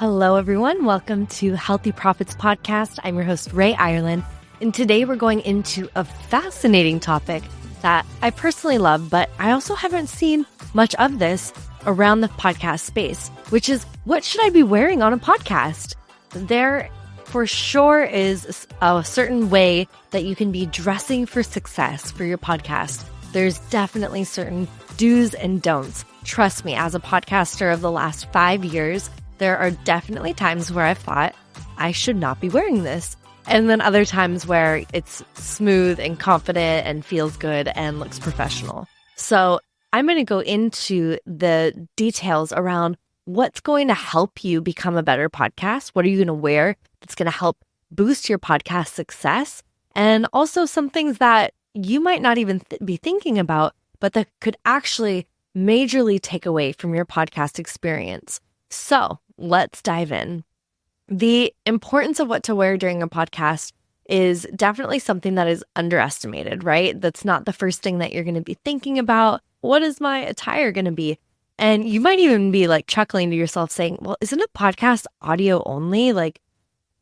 Hello, everyone. Welcome to Healthy Profits Podcast. I'm your host, Ray Ireland. And today we're going into a fascinating topic that I personally love, but I also haven't seen much of this around the podcast space, which is what should I be wearing on a podcast? There for sure is a certain way that you can be dressing for success for your podcast. There's definitely certain do's and don'ts. Trust me, as a podcaster of the last 5 years, there are definitely times where I've thought I should not be wearing this. And then other times where it's smooth and confident and feels good and looks professional. So I'm going to go into the details around what's going to help you become a better podcast. What are you going to wear that's going to help boost your podcast success? And also some things that you might not even be thinking about, but that could actually majorly take away from your podcast experience. So let's dive in. The importance of what to wear during a podcast is definitely something that is underestimated, right? That's not the first thing that you're going to be thinking about. What is my attire going to be? And you might even be like chuckling to yourself saying, well, isn't a podcast audio only? Like,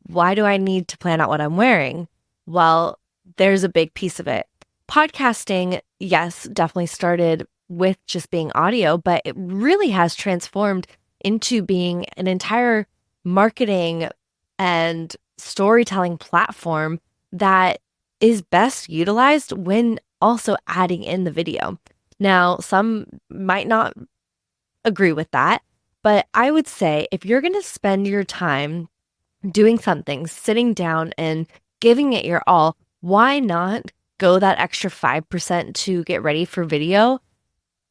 why do I need to plan out what I'm wearing? Well, there's a big piece of it. Podcasting, yes, definitely started with just being audio, but it really has transformed into being an entire marketing and storytelling platform that is best utilized when also adding in the video. Now, some might not agree with that, but I would say if you're going to spend your time doing something, sitting down and giving it your all, why not go that extra 5% to get ready for video?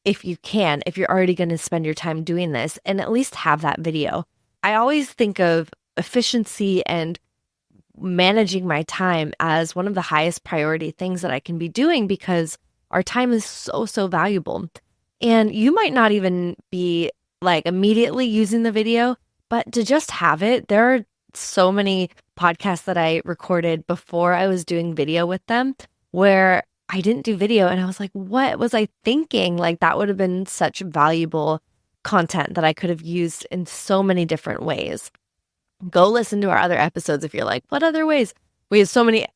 If you can, if you're already going to spend your time doing this, and at least have that video. I always think of efficiency and managing my time as one of the highest priority things that I can be doing because our time is so valuable. And you might not even be like immediately using the video, but to just have it, there are so many podcasts that I recorded before I was doing video with them where I didn't do video and I was like, what was I thinking? Like that would have been such valuable content that I could have used in so many different ways. Go listen to our other episodes if you're like, what other ways? We have so many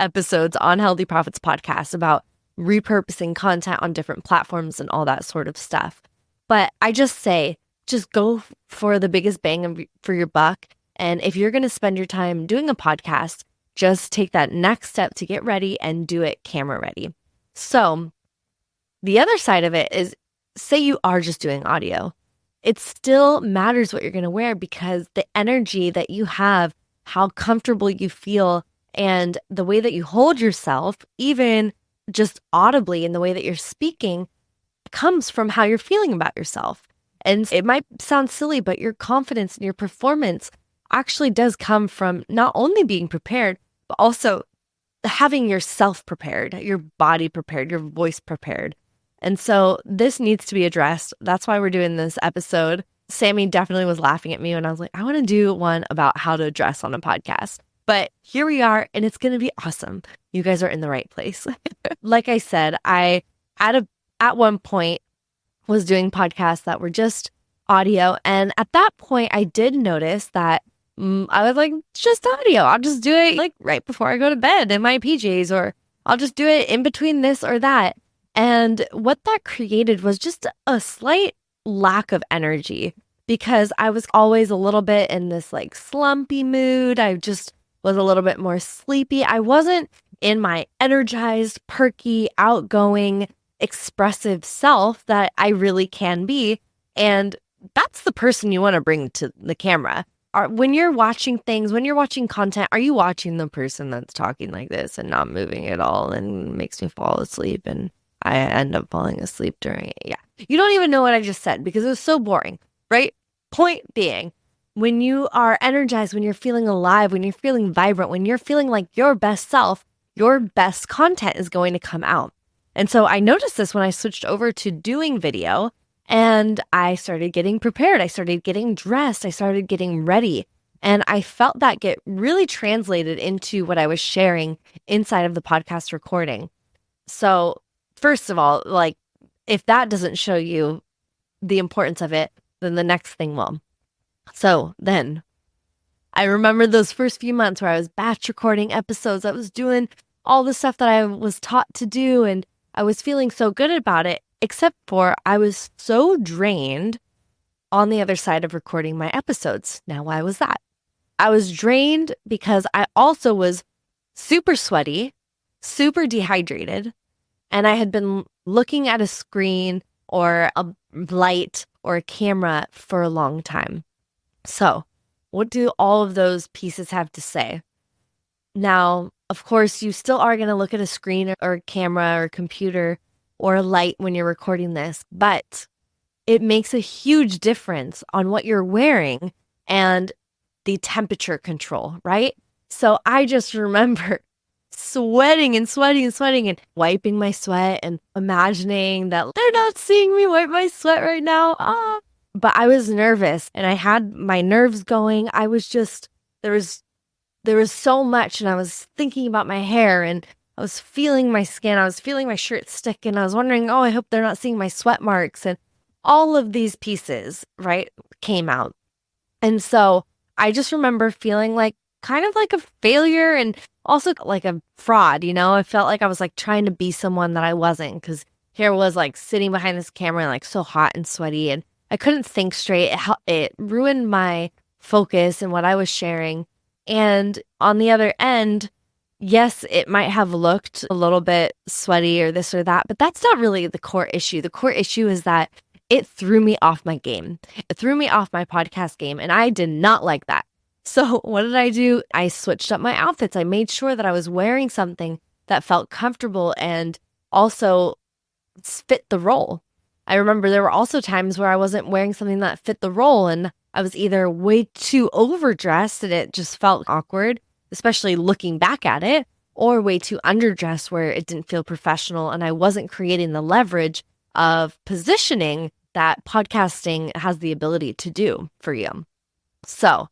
episodes on Healthy Profits Podcast about repurposing content on different platforms and all that sort of stuff. But I just say, just go for the biggest bang for your buck. And if you're going to spend your time doing a podcast, just take that next step to get ready and do it camera ready. So the other side of it is, say you are just doing audio. It still matters what you're going to wear because the energy that you have, how comfortable you feel, and the way that you hold yourself, even just audibly in the way that you're speaking, comes from how you're feeling about yourself. And it might sound silly, but your confidence and your performance actually does come from not only being prepared, but also having yourself prepared, your body prepared, your voice prepared. And so this needs to be addressed. That's why we're doing this episode. Sammy definitely was laughing at me when I was like, I want to do one about how to dress on a podcast. But here we are, and it's going to be awesome. You guys are in the right place. Like I said, I at one point was doing podcasts that were just audio. And at that point, I did notice that I was like, it's just audio. I'll just do it like right before I go to bed in my PJs, or I'll just do it in between this or that. And what that created was just a slight lack of energy because I was always a little bit in this like slumpy mood. I just was a little bit more sleepy. I wasn't in my energized, perky, outgoing, expressive self that I really can be. And that's the person you want to bring to the camera. When you're watching things, when you're watching content, are you watching the person that's talking like this and not moving at all and makes me fall asleep and I end up falling asleep during it? Yeah. You don't even know what I just said because it was so boring, right? Point being, when you are energized, when you're feeling alive, when you're feeling vibrant, when you're feeling like your best self, your best content is going to come out. And so I noticed this when I switched over to doing video. And I started getting prepared. I started getting dressed. I started getting ready. And I felt that get really translated into what I was sharing inside of the podcast recording. So first of all, like if that doesn't show you the importance of it, then the next thing will. So then I remember those first few months where I was batch recording episodes. I was doing all the stuff that I was taught to do, and I was feeling so good about it, except for I was so drained on the other side of recording my episodes. Now, why was that? I was drained because I also was super sweaty, super dehydrated, and I had been looking at a screen or a light or a camera for a long time. So, what do all of those pieces have to say? Now, of course, you still are going to look at a screen or a camera or a computer or a light when you're recording this, but it makes a huge difference on what you're wearing and the temperature control, right? So I just remember sweating and wiping my sweat and imagining that they're not seeing me wipe my sweat right now. But I was nervous and I had my nerves going. I was just, there was so much, and I was thinking about my hair, and I was feeling my skin. I was feeling my shirt stick, and I was wondering, I hope they're not seeing my sweat marks. And all of these pieces, right, came out. And so I just remember feeling kind of like a failure and also like a fraud, I felt like I was trying to be someone that I wasn't, because here was sitting behind this camera and so hot and sweaty, and I couldn't think straight. It ruined my focus and what I was sharing. And on the other end, yes, it might have looked a little bit sweaty or this or that, but that's not really the core issue. The core issue is that it threw me off my game. It threw me off my podcast game, and I did not like that. So what did I do? I switched up my outfits. I made sure that I was wearing something that felt comfortable and also fit the role. I remember there were also times where I wasn't wearing something that fit the role, and I was either way too overdressed and it just felt awkward, especially looking back at it, or way too underdressed where it didn't feel professional and I wasn't creating the leverage of positioning that podcasting has the ability to do for you. So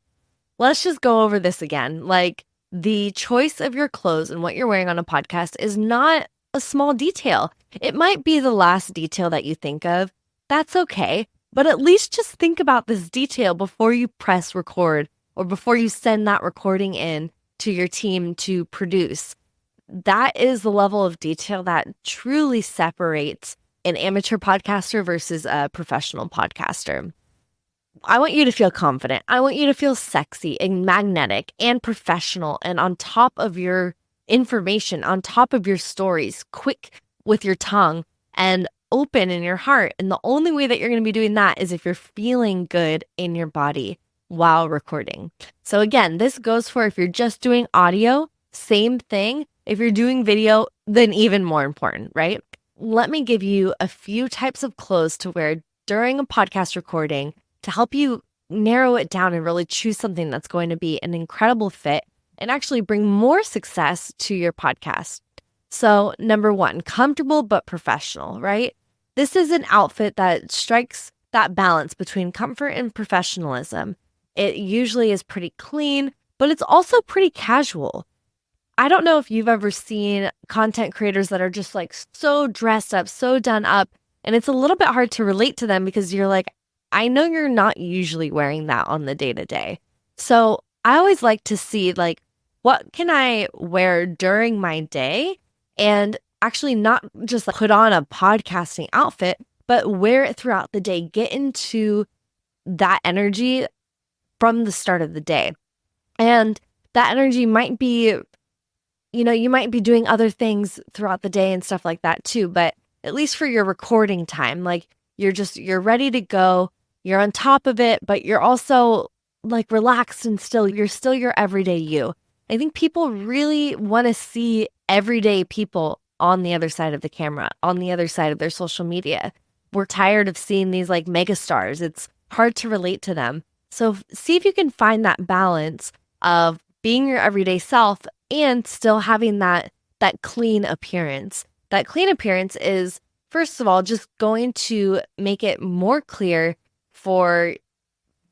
let's just go over this again. The choice of your clothes and what you're wearing on a podcast is not a small detail. It might be the last detail that you think of. That's okay. But at least just think about this detail before you press record or before you send that recording in to your team to produce. That is the level of detail that truly separates an amateur podcaster versus a professional podcaster. I want you to feel confident. I want you to feel sexy and magnetic and professional and on top of your information, on top of your stories, quick with your tongue and open in your heart. And the only way that you're going to be doing that is if you're feeling good in your body while recording. So again, this goes for if you're just doing audio, same thing. If you're doing video, then even more important, right? Let me give you a few types of clothes to wear during a podcast recording to help you narrow it down and really choose something that's going to be an incredible fit and actually bring more success to your podcast. So number one, comfortable but professional, right? This is an outfit that strikes that balance between comfort and professionalism. It usually is pretty clean, but it's also pretty casual. I don't know if you've ever seen content creators that are just so dressed up, so done up, and it's a little bit hard to relate to them because you're I know you're not usually wearing that on the day-to-day. So I always like to see what can I wear during my day and actually not just put on a podcasting outfit, but wear it throughout the day. Get into that energy from the start of the day. And that energy might be, you might be doing other things throughout the day and stuff like that too. But at least for your recording time, you're ready to go. You're on top of it, but you're also relaxed and you're still your everyday you. I think people really want to see everyday people on the other side of the camera, on the other side of their social media. We're tired of seeing these mega stars. It's hard to relate to them. So see if you can find that balance of being your everyday self and still having that clean appearance. That clean appearance is, first of all, just going to make it more clear for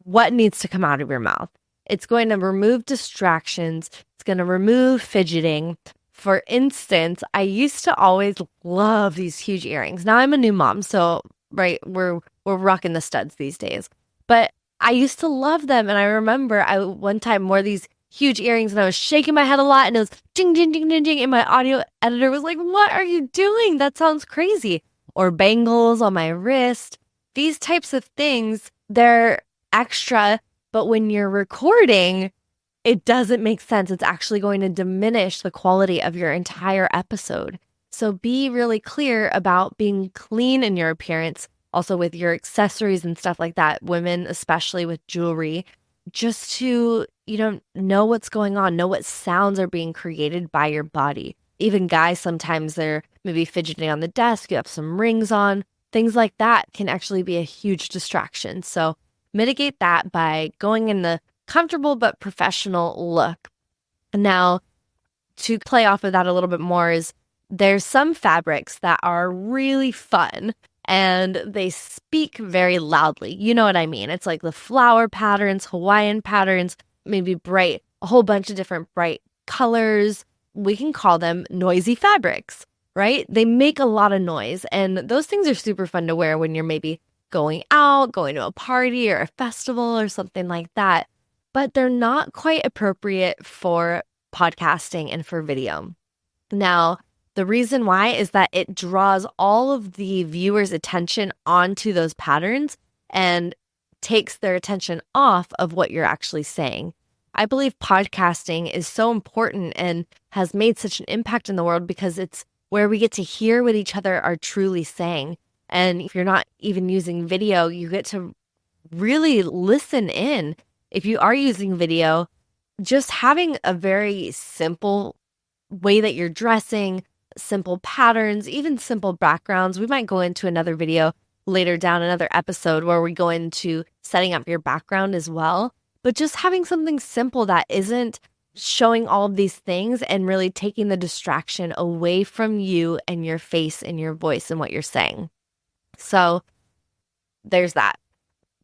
what needs to come out of your mouth. It's going to remove distractions. It's going to remove fidgeting. For instance, I used to always love these huge earrings. Now I'm a new mom, so right, we're rocking the studs these days. But I used to love them. And I remember I one time wore these huge earrings and I was shaking my head a lot and it was ding, ding, ding, ding, ding. And my audio editor was like, what are you doing? That sounds crazy. Or bangles on my wrist. These types of things, they're extra, but when you're recording, it doesn't make sense. It's actually going to diminish the quality of your entire episode. So be really clear about being clean in your appearance, also with your accessories and stuff like that. Women, especially with jewelry, just to, know what's going on, know what sounds are being created by your body. Even guys, sometimes they're maybe fidgeting on the desk, you have some rings on, things like that can actually be a huge distraction. So mitigate that by going in the comfortable but professional look. Now, to play off of that a little bit more is there's some fabrics that are really fun and they speak very loudly. You know what I mean? It's like the flower patterns, Hawaiian patterns, maybe bright, a whole bunch of different bright colors. We can call them noisy fabrics, right? They make a lot of noise, and those things are super fun to wear when you're maybe going out, going to a party or a festival or something like that. But they're not quite appropriate for podcasting and for video. Now, the reason why is that it draws all of the viewers' attention onto those patterns and takes their attention off of what you're actually saying. I believe podcasting is so important and has made such an impact in the world because it's where we get to hear what each other are truly saying. And if you're not even using video, you get to really listen in. If you are using video, just having a very simple way that you're dressing, simple patterns, even simple backgrounds. We might go into another video later down, another episode where we go into setting up your background as well. But just having something simple that isn't showing all of these things and really taking the distraction away from you and your face and your voice and what you're saying. So there's that.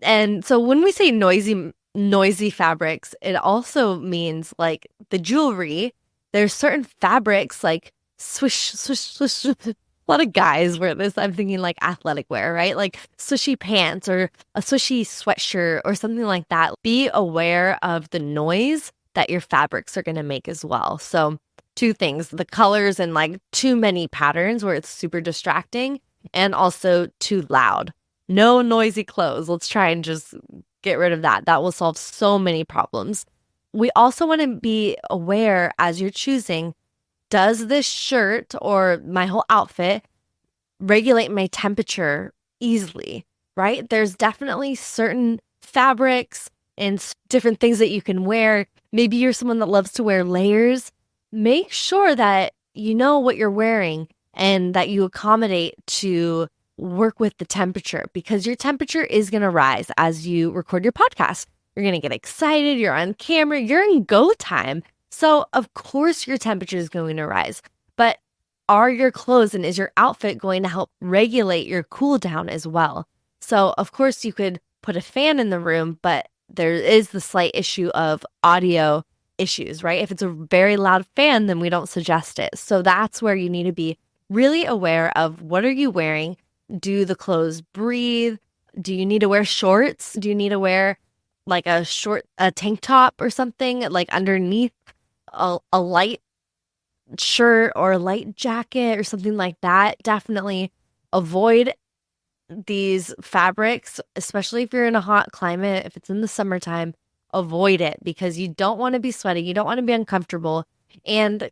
And so when we say noisy fabrics, it also means like the jewelry. There's certain fabrics like swish, swish, swish. A lot of guys wear this. I'm thinking like athletic wear, right? Like swishy pants or a swishy sweatshirt or something like that. Be aware of the noise that your fabrics are going to make as well. So two things, the colors and like too many patterns where it's super distracting, and also too loud. No noisy clothes. Let's try and just get rid of that. That will solve so many problems. We also want to be aware as you're choosing, does this shirt or my whole outfit regulate my temperature easily, right? There's definitely certain fabrics and different things that you can wear. Maybe you're someone that loves to wear layers. Make sure that you know what you're wearing and that you accommodate to work with the temperature, because your temperature is going to rise as you record your podcast. You're going to get excited. You're on camera. You're in go time. So of course your temperature is going to rise, but are your clothes and is your outfit going to help regulate your cool down as well? So of course you could put a fan in the room, but there is the slight issue of audio issues, right? If it's a very loud fan, then we don't suggest it. So that's where you need to be really aware of what are you wearing? Do the clothes breathe? Do you need to wear shorts? Do you need to wear like a tank top or something like underneath a light shirt or a light jacket or something like that? Definitely avoid these fabrics, especially if you're in a hot climate. If it's in the summertime, avoid it because you don't want to be sweaty. You don't want to be uncomfortable. And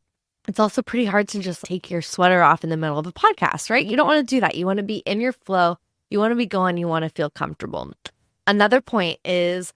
it's also pretty hard to just take your sweater off in the middle of a podcast, right? You don't want to do that. You want to be in your flow. You want to be going. You want to feel comfortable. Another point is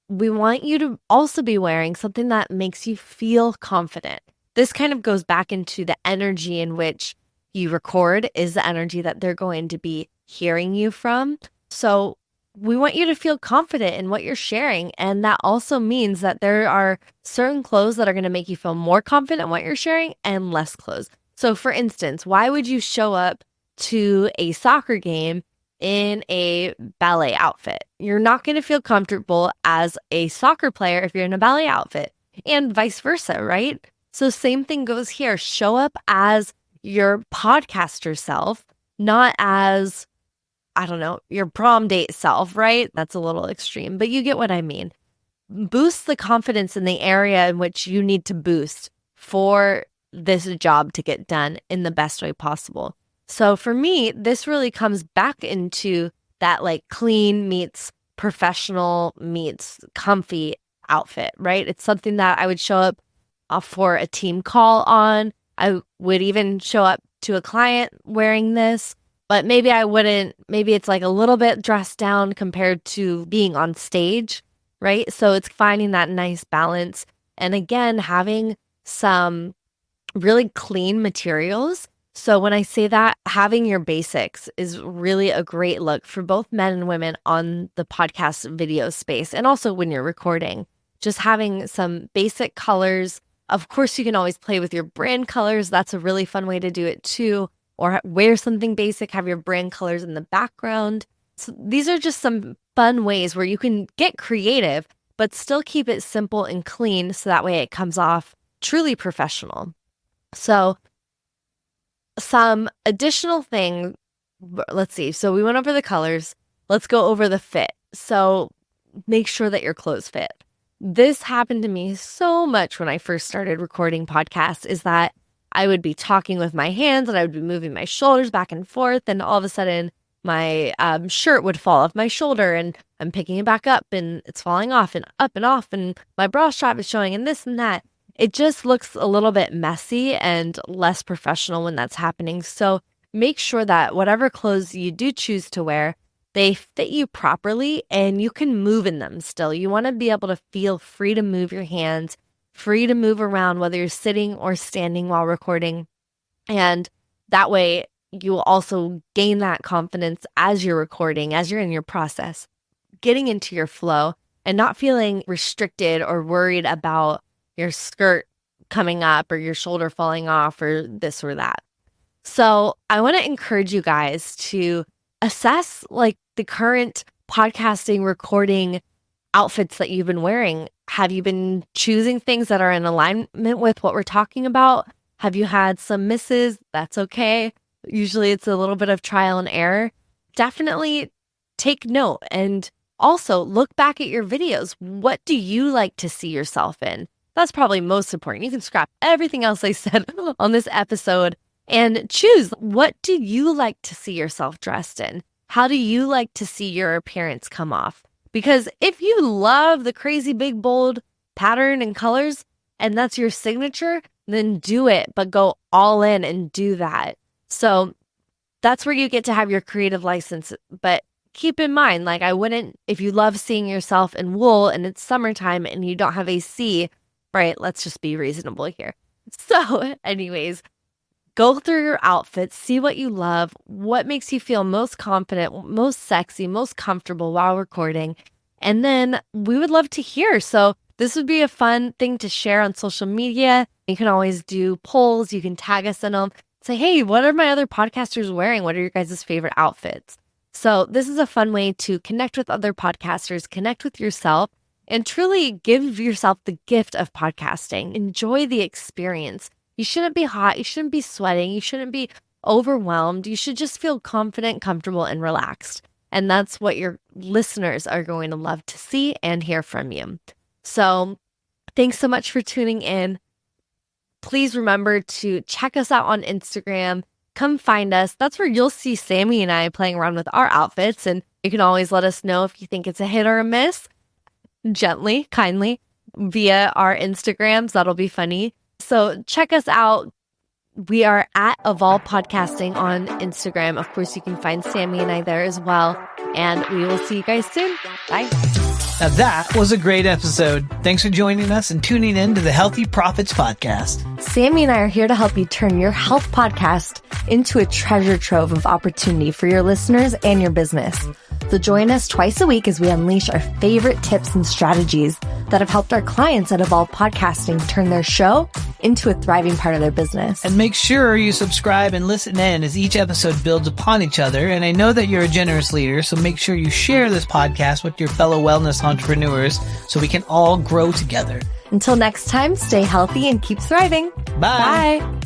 we want you to also be wearing something that makes you feel confident. This kind of goes back into the energy in which you record is the energy that they're going to be hearing you from. So we want you to feel confident in what you're sharing. And that also means that there are certain clothes that are going to make you feel more confident in what you're sharing and less clothes. So for instance, why would you show up to a soccer game in a ballet outfit? You're not going to feel comfortable as a soccer player if you're in a ballet outfit, and vice versa, right? So same thing goes here. Show up as your podcaster self, not as I don't know, your prom date self, right? That's a little extreme, but you get what I mean. Boost the confidence in the area in which you need to boost for this job to get done in the best way possible. So for me, this really comes back into that like clean meets professional meets comfy outfit, right? It's something that I would show up for a team call on. I would even show up to a client wearing this, but maybe I wouldn't. Maybe it's like a little bit dressed down compared to being on stage, right? So it's finding that nice balance. And again, having some really clean materials. So when I say that, having your basics is really a great look for both men and women on the podcast video space, and also when you're recording. Just having some basic colors. Of course, you can always play with your brand colors. That's a really fun way to do it too. Or wear something basic, have your brand colors in the background. So these are just some fun ways where you can get creative, but still keep it simple and clean so that way it comes off truly professional. So some additional thing, let's see. So we went over the colors. Let's go over the fit. So make sure that your clothes fit. This happened to me so much when I first started recording podcasts, is that I would be talking with my hands and I would be moving my shoulders back and forth, and all of a sudden my shirt would fall off my shoulder and I'm picking it back up and it's falling off and up and off and my bra strap is showing and this and that. It just looks a little bit messy and less professional when that's happening. So make sure that whatever clothes you do choose to wear, they fit you properly and you can move in them still. You want to be able to feel free to move your hands, free to move around, whether you're sitting or standing while recording. And that way you will also gain that confidence as you're recording, as you're in your process, getting into your flow and not feeling restricted or worried about your skirt coming up or your shoulder falling off or this or that. So I want to encourage you guys to assess like the current podcasting recording outfits that you've been wearing. Have you been choosing things that are in alignment with what we're talking about? Have you had some misses? That's okay. Usually it's a little bit of trial and error. Definitely take note and also look back at your videos. What do you like to see yourself in? That's probably most important. You can scrap everything else I said on this episode and choose, what do you like to see yourself dressed in? How do you like to see your appearance come off? Because if you love the crazy big bold pattern and colors and that's your signature, then do it, but go all in and do that. So that's where you get to have your creative license. But keep in mind, like I wouldn't, if you love seeing yourself in wool and it's summertime and you don't have AC, right? Let's just be reasonable here. So anyways, go through your outfits, see what you love, what makes you feel most confident, most sexy, most comfortable while recording. And then we would love to hear. So this would be a fun thing to share on social media. You can always do polls. You can tag us in them. Say, hey, what are my other podcasters wearing? What are your guys' favorite outfits? So this is a fun way to connect with other podcasters, connect with yourself, and truly give yourself the gift of podcasting. Enjoy the experience. You shouldn't be hot. You shouldn't be sweating. You shouldn't be overwhelmed. You should just feel confident, comfortable, and relaxed. And that's what your listeners are going to love to see and hear from you. So thanks so much for tuning in. Please remember to check us out on Instagram. Come find us. That's where you'll see Sammy and I playing around with our outfits. And you can always let us know if you think it's a hit or a miss. Gently, kindly, via our Instagrams. That'll be funny. So check us out. We are at Evolve Podcasting on Instagram. Of course, you can find Sammy and I there as well. And we will see you guys soon. Bye. Now that was a great episode. Thanks for joining us and tuning in to the Healthy Profits Podcast. Sammy and I are here to help you turn your health podcast into a treasure trove of opportunity for your listeners and your business. So join us twice a week as we unleash our favorite tips and strategies that have helped our clients at Evolve Podcasting turn their show into a thriving part of their business. And make sure you subscribe and listen in as each episode builds upon each other. And I know that you're a generous leader, so make sure you share this podcast with your fellow wellness entrepreneurs so we can all grow together. Until next time, stay healthy and keep thriving. Bye. Bye.